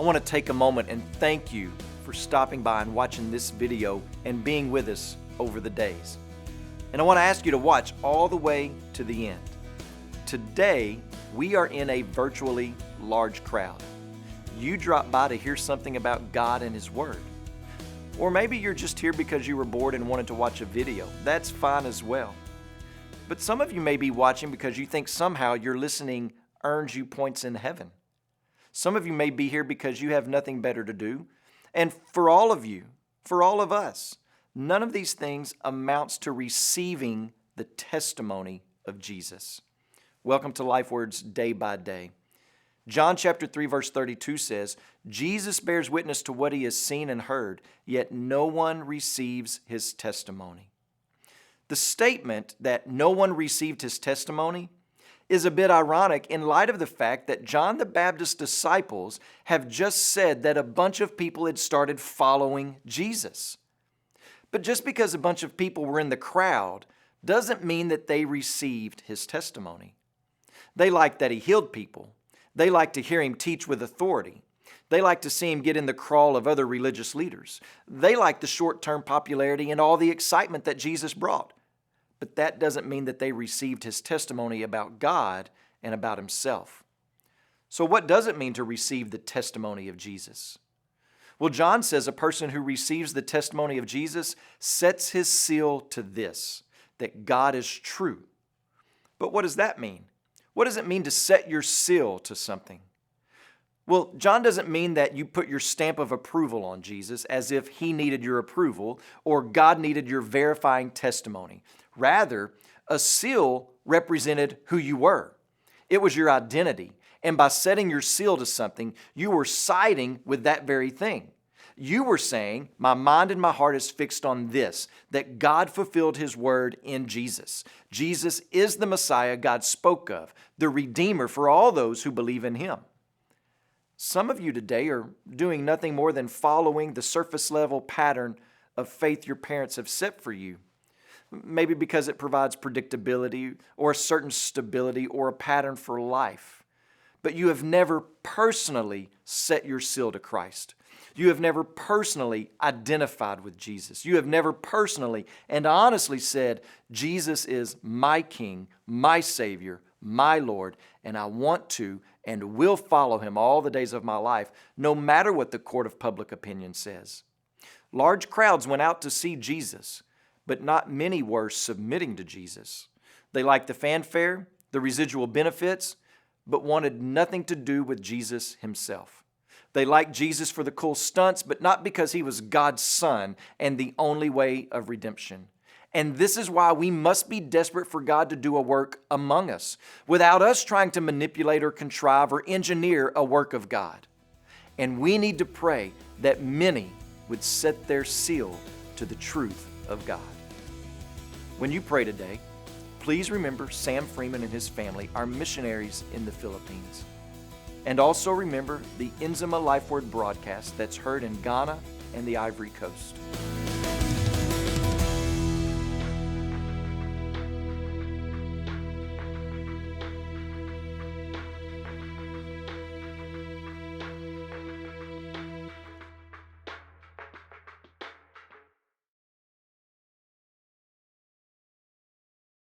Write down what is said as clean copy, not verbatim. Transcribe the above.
I want to take a moment and thank you for stopping by and watching this video and being with us over the days. And I want to ask you to watch all the way to the end. Today, we are in a virtually large crowd. You dropped by to hear something about God and His Word. Or maybe you're just here because you were bored and wanted to watch a video. That's fine as well. But some of you may be watching because you think somehow your listening earns you points in heaven. Some of you may be here because you have nothing better to do. And for all of you, for all of us, none of these things amounts to receiving the testimony of Jesus. Welcome to LifeWords Day by Day. John chapter 3 verse 32 says, Jesus bears witness to what he has seen and heard, yet no one receives his testimony. The statement that no one received his testimony is a bit ironic in light of the fact that John the Baptist's disciples have just said that a bunch of people had started following Jesus. But just because a bunch of people were in the crowd doesn't mean that they received his testimony. They liked that he healed people. They liked to hear him teach with authority. They liked to see him get in the crawl of other religious leaders. They liked the short-term popularity and all the excitement that Jesus brought. But that doesn't mean that they received his testimony about God and about himself. So what does it mean to receive the testimony of Jesus? Well, John says a person who receives the testimony of Jesus sets his seal to this, that God is true. But what does that mean? What does it mean to set your seal to something? Well, John doesn't mean that you put your stamp of approval on Jesus as if he needed your approval or God needed your verifying testimony. Rather, a seal represented who you were. It was your identity. And by setting your seal to something, you were siding with that very thing. You were saying, my mind and my heart is fixed on this, that God fulfilled his word in Jesus. Jesus is the Messiah God spoke of, the Redeemer for all those who believe in him. Some of you today are doing nothing more than following the surface level pattern of faith your parents have set for you. Maybe because it provides predictability or a certain stability or a pattern for life. But you have never personally set your seal to Christ. You have never personally identified with Jesus. You have never personally and honestly said, Jesus is my King, my Savior, my Lord, and I want to and will follow him all the days of my life, no matter what the court of public opinion says. Large crowds went out to see Jesus, but not many were submitting to Jesus. They liked the fanfare, the residual benefits, but wanted nothing to do with Jesus himself. They liked Jesus for the cool stunts, but not because he was God's son and the only way of redemption. And this is why we must be desperate for God to do a work among us, without us trying to manipulate or contrive or engineer a work of God. And we need to pray that many would set their seal to the truth of God. When you pray today, please remember Sam Freeman and his family are missionaries in the Philippines. And also remember the Inzima LifeWord broadcast that's heard in Ghana and the Ivory Coast.